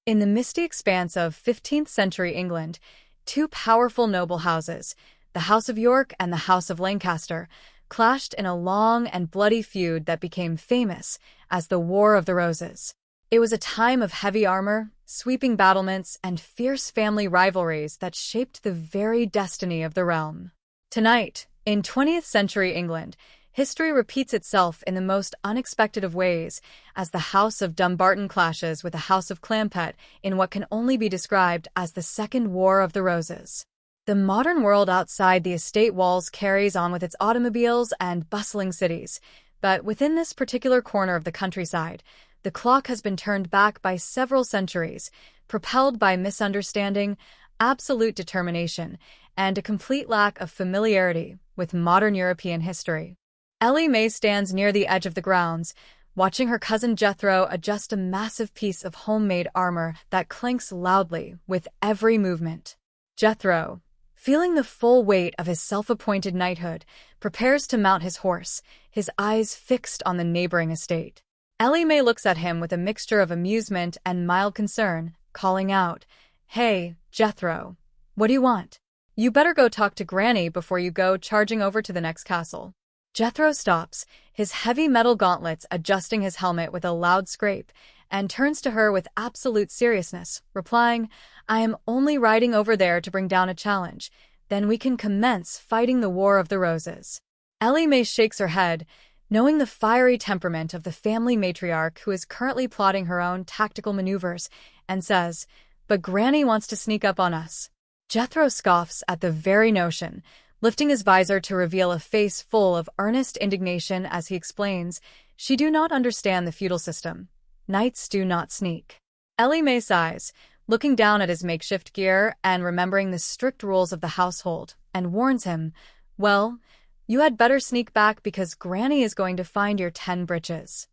In the misty expanse of 15th century England, two powerful noble houses, the House of York and the House of Lancaster, clashed in a long and bloody feud that became famous as the War of the Roses. It was a time of heavy armor, sweeping battlements, and fierce family rivalries that shaped the very destiny of the realm. Tonight, in 20th century England, history repeats itself in the most unexpected of ways as the House of Dumbarton clashes with the House of Clamford in what can only be described as the Second War of the Roses. The modern world outside the estate walls carries on with its automobiles and bustling cities, but within this particular corner of the countryside, the clock has been turned back by several centuries, propelled by misunderstanding, absolute determination, and a complete lack of familiarity with modern European history. Ellie Mae stands near the edge of the grounds, watching her cousin Jethro adjust a massive piece of homemade armor that clanks loudly with every movement. Jethro, feeling the full weight of his self-appointed knighthood, prepares to mount his horse, his eyes fixed on the neighboring estate. Ellie Mae looks at him with a mixture of amusement and mild concern, calling out, "Hey, Jethro, what do you want? You better go talk to Granny before you go charging over to the next castle." Jethro stops, his heavy metal gauntlets adjusting his helmet with a loud scrape, and turns to her with absolute seriousness, replying, "I am only riding over there to bring down a challenge. Then we can commence fighting the War of the Roses." Ellie Mae shakes her head, knowing the fiery temperament of the family matriarch who is currently plotting her own tactical maneuvers, and says, "But Granny wants to sneak up on us." Jethro scoffs at the very notion, lifting his visor to reveal a face full of earnest indignation as he explains, "She do not understand the feudal system. Knights do not sneak." Ellie Mae sighs, looking down at his makeshift gear and remembering the strict rules of the household, and warns him, "Well, you had better sneak back because Granny is going to find your 10 breeches."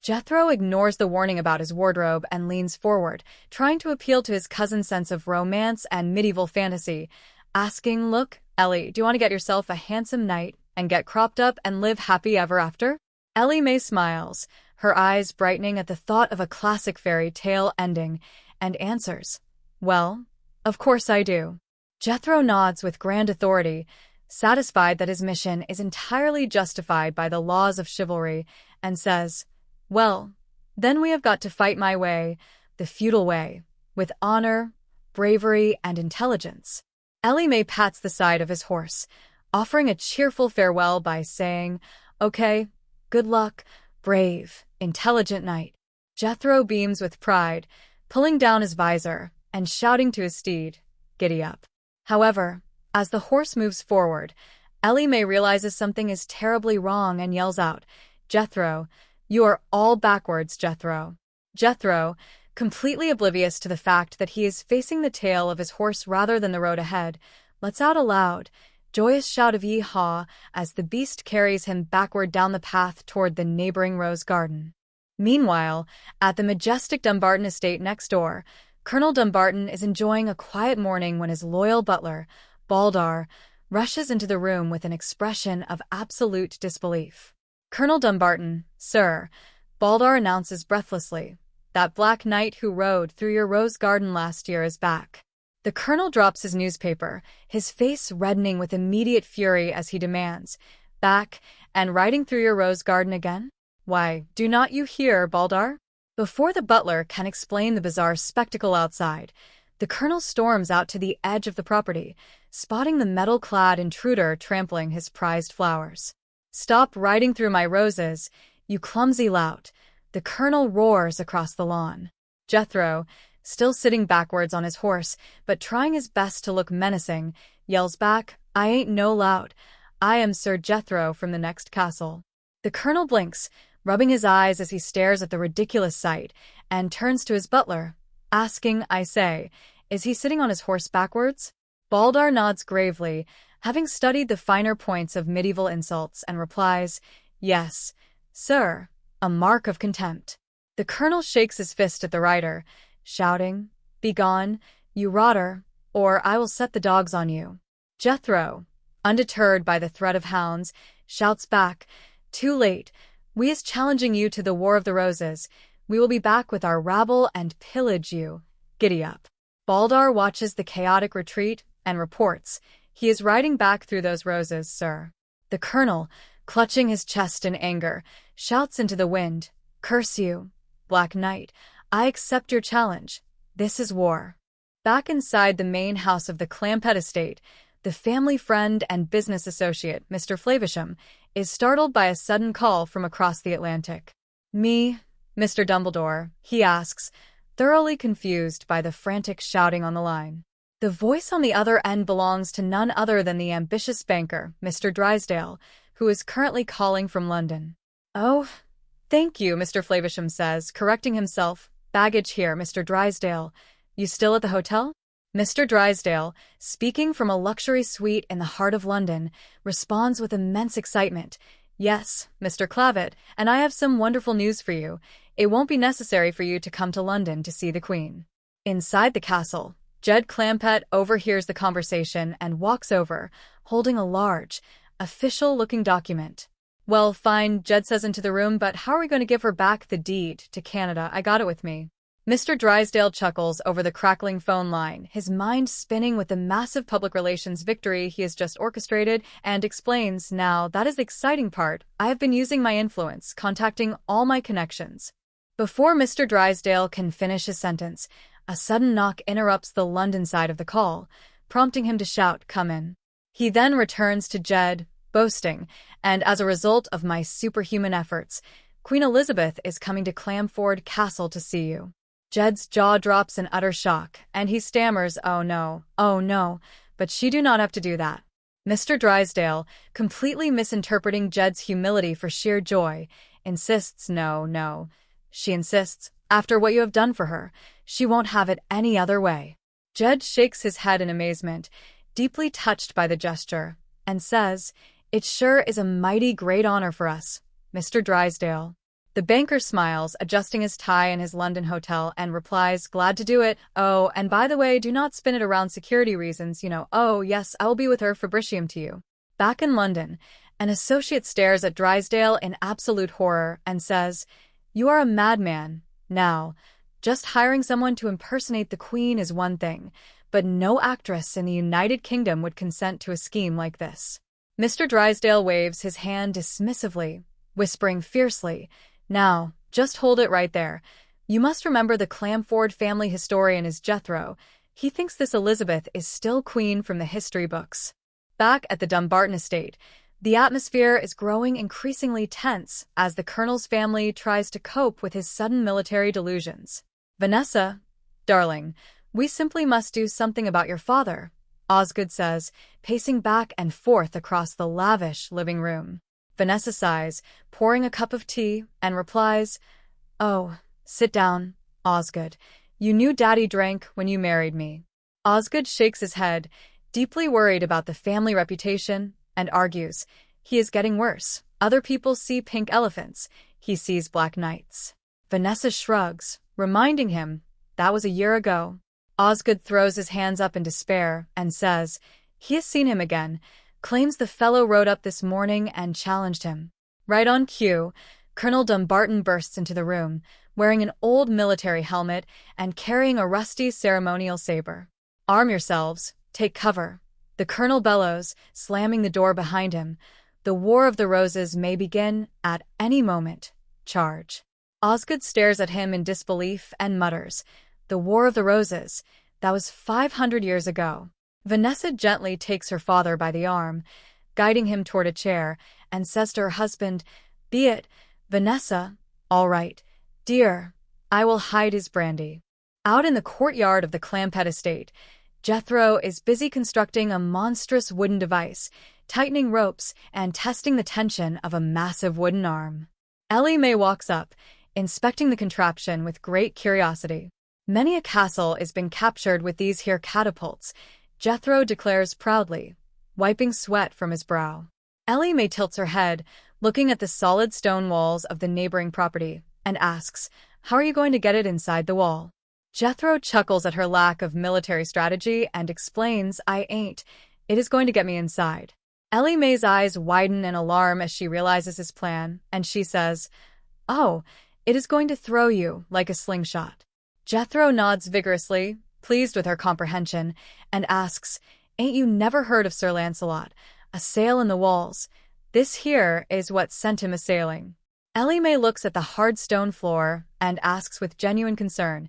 Jethro ignores the warning about his wardrobe and leans forward, trying to appeal to his cousin's sense of romance and medieval fantasy, asking, "Look, Ellie, do you want to get yourself a handsome knight and get cropped up and live happy ever after?" Ellie Mae smiles, her eyes brightening at the thought of a classic fairy tale ending, and answers, "Well, of course I do." Jethro nods with grand authority, satisfied that his mission is entirely justified by the laws of chivalry, and says, "Well, then we have got to fight my way, the feudal way, with honor, bravery, and intelligence." Ellie Mae pats the side of his horse, offering a cheerful farewell by saying, "Okay, good luck, brave, intelligent knight." Jethro beams with pride, pulling down his visor and shouting to his steed, "Giddy up." However, as the horse moves forward, Ellie Mae realizes something is terribly wrong and yells out, "Jethro, you are all backwards, Jethro." Jethro, completely oblivious to the fact that he is facing the tail of his horse rather than the road ahead, lets out a loud, joyous shout of yee-haw as the beast carries him backward down the path toward the neighboring rose garden. Meanwhile, at the majestic Dumbarton estate next door, Colonel Dumbarton is enjoying a quiet morning when his loyal butler, Baldar, rushes into the room with an expression of absolute disbelief. "Colonel Dumbarton, sir," Baldar announces breathlessly, "that Black Knight who rode through your rose garden last year is back." The colonel drops his newspaper, his face reddening with immediate fury as he demands, "Back, and riding through your rose garden again? Why, do not you hear, Baldar?" Before the butler can explain the bizarre spectacle outside, the colonel storms out to the edge of the property, spotting the metal-clad intruder trampling his prized flowers. "Stop riding through my roses, you clumsy lout," the colonel roars across the lawn. Jethro, still sitting backwards on his horse, but trying his best to look menacing, yells back, "I ain't no lout. I am Sir Jethro from the next castle." The colonel blinks, rubbing his eyes as he stares at the ridiculous sight, and turns to his butler, asking, "I say, is he sitting on his horse backwards?" Baldar nods gravely, having studied the finer points of medieval insults, and replies, "Yes, sir, a mark of contempt." The colonel shakes his fist at the rider, shouting, "Begone, you rotter, or I will set the dogs on you." Jethro, undeterred by the threat of hounds, shouts back, "Too late. We is challenging you to the War of the Roses. We will be back with our rabble and pillage you. Giddy up. Baldar watches the chaotic retreat and reports, "He is riding back through those roses, sir." The colonel, clutching his chest in anger, shouts into the wind, "Curse you, Black Knight. I accept your challenge. This is war." Back inside the main house of the Clamford estate, the family friend and business associate, Mr. Flavisham, is startled by a sudden call from across the Atlantic. "Me, Mr. Dumbledore?" he asks, thoroughly confused by the frantic shouting on the line. The voice on the other end belongs to none other than the ambitious banker, Mr. Drysdale, who is currently calling from London. "Oh, thank you," Mr. Flavisham says, correcting himself. "Baggage here, Mr. Drysdale. You still at the hotel?" Mr. Drysdale, speaking from a luxury suite in the heart of London, responds with immense excitement. "Yes, Mr. Clavett, and I have some wonderful news for you. It won't be necessary for you to come to London to see the Queen." Inside the castle, Jed Clampett overhears the conversation and walks over, holding a large, official-looking document. "Well, fine," Jed says into the room, "but how are we going to give her back the deed to Canada? I got it with me." Mr. Drysdale chuckles over the crackling phone line, his mind spinning with the massive public relations victory he has just orchestrated, and explains, "Now, that is the exciting part. I have been using my influence, contacting all my connections." Before Mr. Drysdale can finish his sentence, a sudden knock interrupts the London side of the call, prompting him to shout, "Come in." He then returns to Jed, boasting, "And as a result of my superhuman efforts, Queen Elizabeth is coming to Clamford Castle to see you." Jed's jaw drops in utter shock, and he stammers, "Oh no, but she do not have to do that." Mr. Drysdale, completely misinterpreting Jed's humility for sheer joy, insists, "No. She insists, after what you have done for her, she won't have it any other way." Jed shakes his head in amazement, deeply touched by the gesture, and says, "It sure is a mighty great honor for us, Mr. Drysdale." The banker smiles, adjusting his tie in his London hotel, and replies, "Glad to do it. Oh, and by the way, do not spin it around security reasons, you know. Oh, yes, I will be with her for Britium to you." Back in London, an associate stares at Drysdale in absolute horror and says, "You are a madman. Now, just hiring someone to impersonate the Queen is one thing, but no actress in the United Kingdom would consent to a scheme like this." Mr. Drysdale waves his hand dismissively, whispering fiercely, "Now, just hold it right there. You must remember the Clamford family historian is Jethro. He thinks this Elizabeth is still queen from the history books." Back at the Dumbarton estate, the atmosphere is growing increasingly tense as the colonel's family tries to cope with his sudden military delusions. "Vanessa, darling, we simply must do something about your father," Osgood says, pacing back and forth across the lavish living room. Vanessa sighs, pouring a cup of tea, and replies, "Oh, sit down, Osgood. You knew Daddy drank when you married me." Osgood shakes his head, deeply worried about the family reputation, and argues, "He is getting worse. Other people see pink elephants. He sees black knights." Vanessa shrugs, reminding him, "That was a year ago." Osgood throws his hands up in despair and says, "He has seen him again. Claims the fellow rode up this morning and challenged him." Right on cue, Colonel Dumbarton bursts into the room, wearing an old military helmet and carrying a rusty ceremonial saber. "Arm yourselves. Take cover," the colonel bellows, slamming the door behind him. "The War of the Roses may begin at any moment. Charge." Osgood stares at him in disbelief and mutters, "The War of the Roses? That was 500 years ago." Vanessa gently takes her father by the arm, guiding him toward a chair, and says to her husband, "Be it, Vanessa. All right, dear. I will hide his brandy." Out in the courtyard of the Clamford estate, Jethro is busy constructing a monstrous wooden device, tightening ropes, and testing the tension of a massive wooden arm. Ellie Mae walks up, inspecting the contraption with great curiosity. "Many a castle has been captured with these here catapults," Jethro declares proudly, wiping sweat from his brow. Ellie Mae tilts her head, looking at the solid stone walls of the neighboring property, and asks, "How are you going to get it inside the wall?" Jethro chuckles at her lack of military strategy and explains, "I ain't. It is going to get me inside." Ellie Mae's eyes widen in alarm as she realizes his plan, and she says, "Oh, it is going to throw you like a slingshot." Jethro nods vigorously, pleased with her comprehension, and asks, "Ain't you never heard of Sir Lancelot? A sail in the walls. This here is what sent him a-sailing." Ellie Mae looks at the hard stone floor and asks with genuine concern,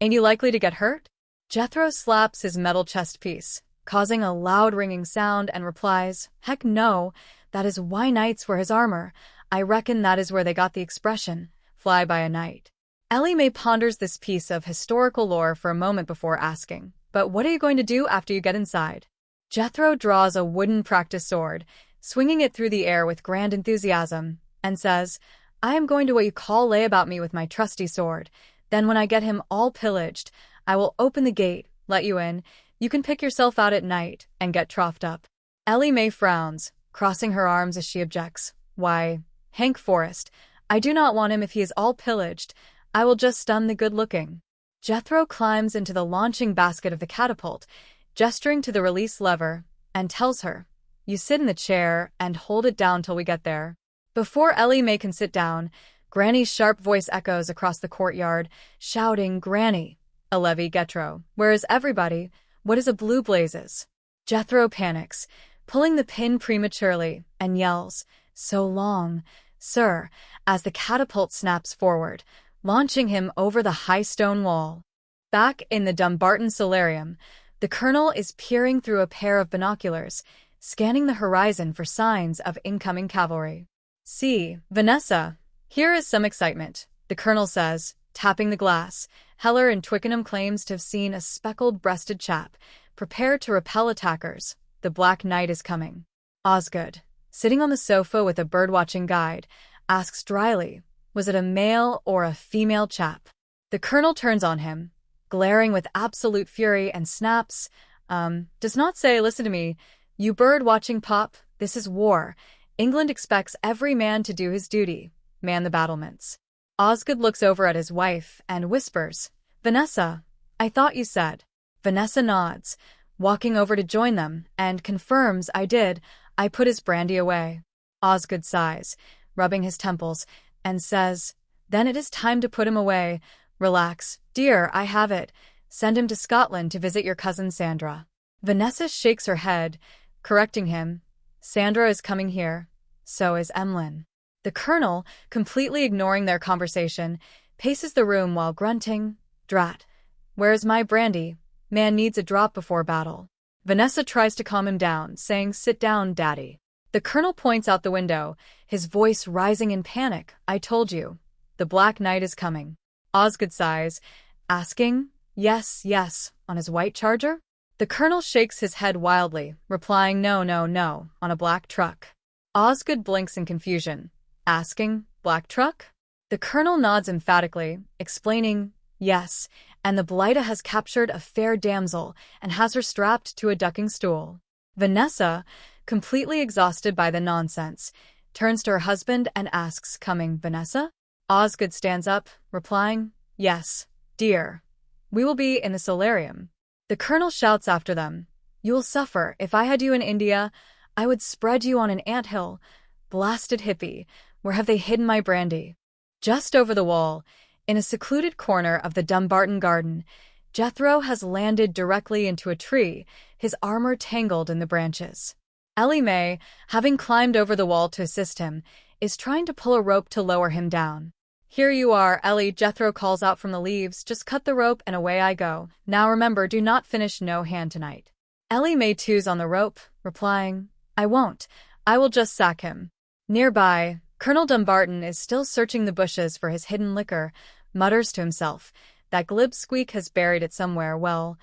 "Ain't you likely to get hurt?" Jethro slaps his metal chest piece, causing a loud ringing sound, and replies, "Heck no, that is why knights wear his armor. I reckon that is where they got the expression, fly by a night." Ellie Mae ponders this piece of historical lore for a moment before asking, "But what are you going to do after you get inside?" Jethro draws a wooden practice sword, swinging it through the air with grand enthusiasm, and says, "I am going to what you call lay about me with my trusty sword. Then when I get him all pillaged, I will open the gate, let you in. You can pick yourself out at night and get troughed up." Ellie Mae frowns, crossing her arms as she objects. "Why, Hank Forrest, I do not want him if he is all pillaged. I will just stun the good-looking." Jethro climbs into the launching basket of the catapult, gesturing to the release lever, and tells her, "You sit in the chair and hold it down till we get there." Before Ellie Mae can sit down, Granny's sharp voice echoes across the courtyard, shouting, "Granny, a levy Getro, where is everybody? What is a blue blazes?" Jethro panics, pulling the pin prematurely, and yells, "So long, sir," as the catapult snaps forward, launching him over the high stone wall. Back in the Dumbarton solarium, the colonel is peering through a pair of binoculars, scanning the horizon for signs of incoming cavalry. "See, Vanessa, here is some excitement," the colonel says, tapping the glass. "Heller in Twickenham claims to have seen a speckled-breasted chap. Prepare to repel attackers. The Black Knight is coming." Osgood, sitting on the sofa with a birdwatching guide, asks dryly, "Was it a male or a female chap?" The colonel turns on him, glaring with absolute fury, and snaps, "Does not say, listen to me, you bird-watching pup, this is war. England expects every man to do his duty, man the battlements." Osgood looks over at his wife and whispers, "Vanessa, I thought you said." Vanessa nods, walking over to join them, and confirms, "I did. I put his brandy away." Osgood sighs, rubbing his temples, and says, "Then it is time to put him away. Relax, dear, I have it. Send him to Scotland to visit your cousin Sandra." Vanessa shakes her head, correcting him, "Sandra is coming here. So is Emlyn." The colonel, completely ignoring their conversation, paces the room while grunting, "Drat. Where's my brandy? Man needs a drop before battle." Vanessa tries to calm him down, saying, "Sit down, Daddy." The colonel points out the window, his voice rising in panic. "I told you. The Black Knight is coming." Osgood sighs, asking, "Yes, yes, on his white charger?" The colonel shakes his head wildly, replying, "No, no, no, on a black truck." Osgood blinks in confusion, asking, "Black truck?" The colonel nods emphatically, explaining, "Yes, and the Blighter has captured a fair damsel and has her strapped to a ducking stool." Vanessa, completely exhausted by the nonsense, turns to her husband and asks, "Coming, Vanessa?" Osgood stands up, replying, "Yes, dear. We will be in the solarium." The colonel shouts after them, "You will suffer. If I had you in India, I would spread you on an anthill. Blasted hippie, where have they hidden my brandy?" Just over the wall, in a secluded corner of the Dumbarton garden, Jethro has landed directly into a tree, his armor tangled in the branches. Ellie Mae, having climbed over the wall to assist him, is trying to pull a rope to lower him down. "Here you are, Ellie," Jethro calls out from the leaves. "Just cut the rope and away I go. Now remember, do not finish no hand tonight." Ellie Mae tews on the rope, replying, "I won't. I will just sack him." Nearby, Colonel Dumbarton is still searching the bushes for his hidden liquor, mutters to himself, "That glib squeak has buried it somewhere. Well,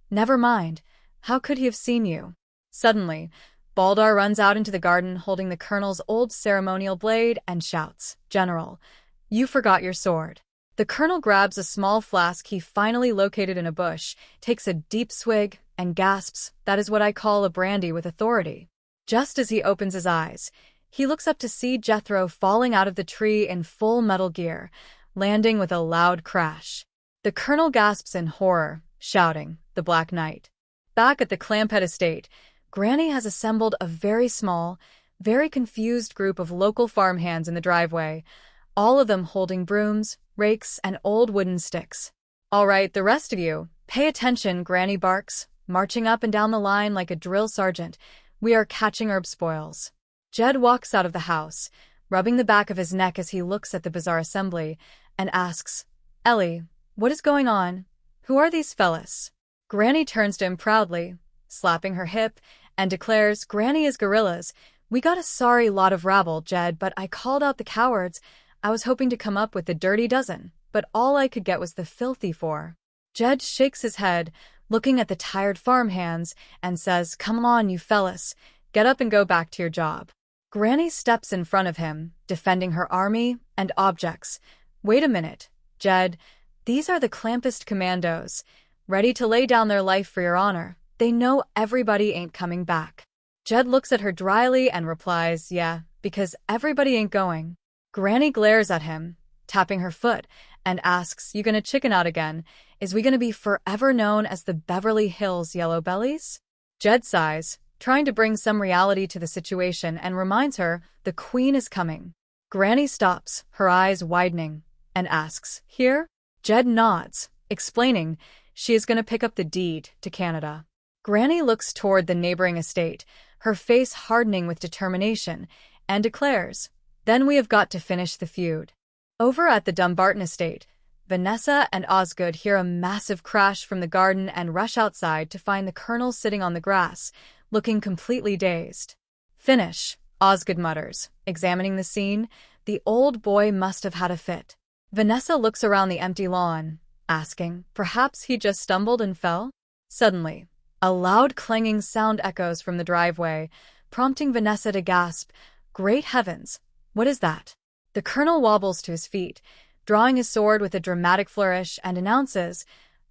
never mind. How could he have seen you?" Suddenly, Baldar runs out into the garden holding the colonel's old ceremonial blade and shouts, "General, you forgot your sword." The colonel grabs a small flask he finally located in a bush, takes a deep swig, and gasps, "That is what I call a brandy with authority." Just as he opens his eyes, he looks up to see Jethro falling out of the tree in full metal gear, landing with a loud crash. The colonel gasps in horror, shouting, "The Black Knight." Back at the Clamford estate, Granny has assembled a very small, very confused group of local farmhands in the driveway, all of them holding brooms, rakes, and old wooden sticks. All right, the rest of you, pay attention, Granny barks, marching up and down the line like a drill sergeant. We are catching herb spoils. Jed walks out of the house, rubbing the back of his neck as he looks at the bizarre assembly, and asks, Ellie, what is going on? Who are these fellas? Granny turns to him proudly, slapping her hip, and declares, Granny is gorillas. We got a sorry lot of rabble, Jed, but I called out the cowards. I was hoping to come up with the dirty dozen, but all I could get was the filthy four. Jed shakes his head, looking at the tired farm hands, and says, Come on, you fellas. Get up and go back to your job. Granny steps in front of him, defending her army and objects. Wait a minute, Jed. These are the Clamford commandos, ready to lay down their life for your honor. They know everybody ain't coming back. Jed looks at her dryly and replies, Yeah, because everybody ain't going. Granny glares at him, tapping her foot, and asks, You gonna chicken out again? Is we gonna be forever known as the Beverly Hills Yellow Bellies? Jed sighs, trying to bring some reality to the situation, and reminds her the queen is coming. Granny stops, her eyes widening, and asks, Here? Jed nods, explaining she is going to pick up the deed to Canada. Granny looks toward the neighboring estate, her face hardening with determination, and declares, Then we have got to finish the feud. Over at the Dumbarton estate, Vanessa and Osgood hear a massive crash from the garden and rush outside to find the colonel sitting on the grass, looking completely dazed. Finish, Osgood mutters, examining the scene. The old boy must have had a fit. Vanessa looks around the empty lawn, asking, Perhaps he just stumbled and fell? Suddenly, a loud clanging sound echoes from the driveway, prompting Vanessa to gasp, Great heavens, what is that? The colonel wobbles to his feet, drawing his sword with a dramatic flourish, and announces,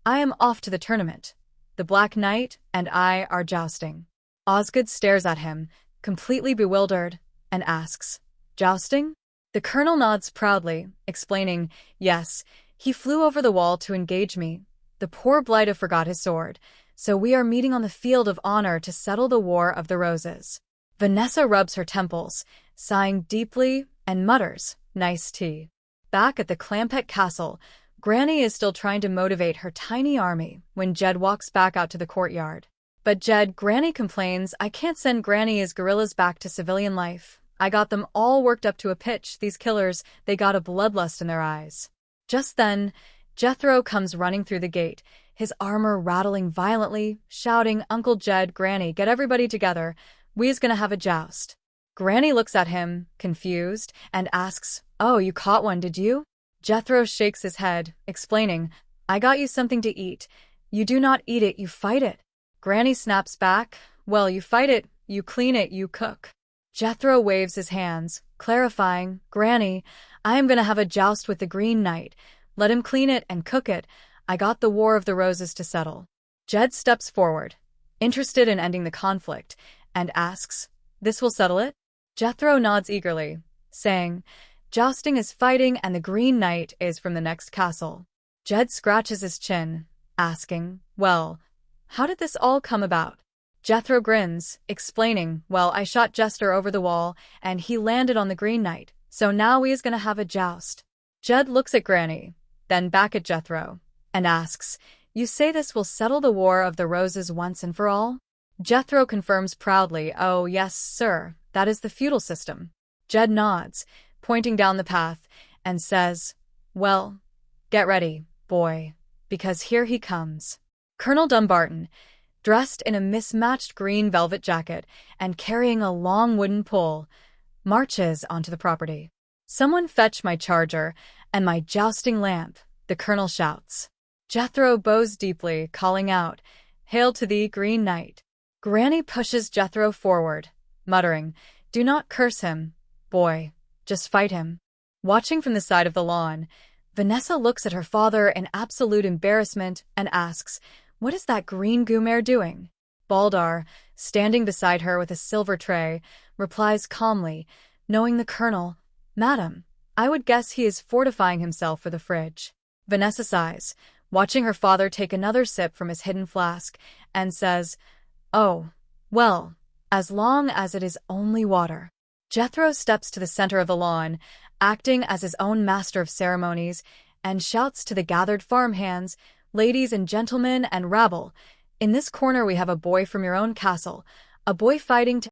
I am off to the tournament. The Black Knight and I are jousting. Osgood stares at him, completely bewildered, and asks, Jousting? The colonel nods proudly, explaining, Yes, he flew over the wall to engage me. The poor blighter forgot his sword, so we are meeting on the field of honor to settle the War of the Roses. Vanessa rubs her temples, sighing deeply, and mutters, Nice tea. Back at the Clamford castle, Granny is still trying to motivate her tiny army when Jed walks back out to the courtyard. But Jed, Granny complains, I can't send Granny's gorillas back to civilian life. I got them all worked up to a pitch, these killers, they got a bloodlust in their eyes. Just then, Jethro comes running through the gate, his armor rattling violently, shouting, Uncle Jed, Granny, get everybody together. We's gonna have a joust. Granny looks at him, confused, and asks, Oh, you caught one, did you? Jethro shakes his head, explaining, I got you something to eat. You do not eat it, you fight it. Granny snaps back, Well, you fight it, you clean it, you cook. Jethro waves his hands, clarifying, Granny, I am going to have a joust with the Green Knight. Let him clean it and cook it. I got the War of the Roses to settle. Jed steps forward, interested in ending the conflict, and asks, This will settle it? Jethro nods eagerly, saying, Jousting is fighting and the Green Knight is from the next castle. Jed scratches his chin, asking, Well, how did this all come about? Jethro grins, explaining, Well, I shot Jester over the wall, and he landed on the Green Knight, so now we is gonna have a joust. Jed looks at Granny, then back at Jethro, and asks, You say this will settle the War of the Roses once and for all? Jethro confirms proudly, Oh, yes, sir, that is the feudal system. Jed nods, pointing down the path, and says, Well, get ready, boy, because here he comes. Colonel Dumbarton, dressed in a mismatched green velvet jacket and carrying a long wooden pole, marches onto the property. Someone fetch my charger and my jousting lamp, the colonel shouts. Jethro bows deeply, calling out, Hail to thee, Green Knight. Granny pushes Jethro forward, muttering, Do not curse him, boy, just fight him. Watching from the side of the lawn, Vanessa looks at her father in absolute embarrassment and asks, What is that green goomer doing? Baldar, standing beside her with a silver tray, replies calmly, knowing the colonel, Madam, I would guess he is fortifying himself for the fridge. Vanessa sighs, watching her father take another sip from his hidden flask, and says, Oh, well, as long as it is only water. Jethro steps to the center of the lawn, acting as his own master of ceremonies, and shouts to the gathered farm hands, ladies and gentlemen and rabble. In this corner we have a boy from your own castle, a boy fighting to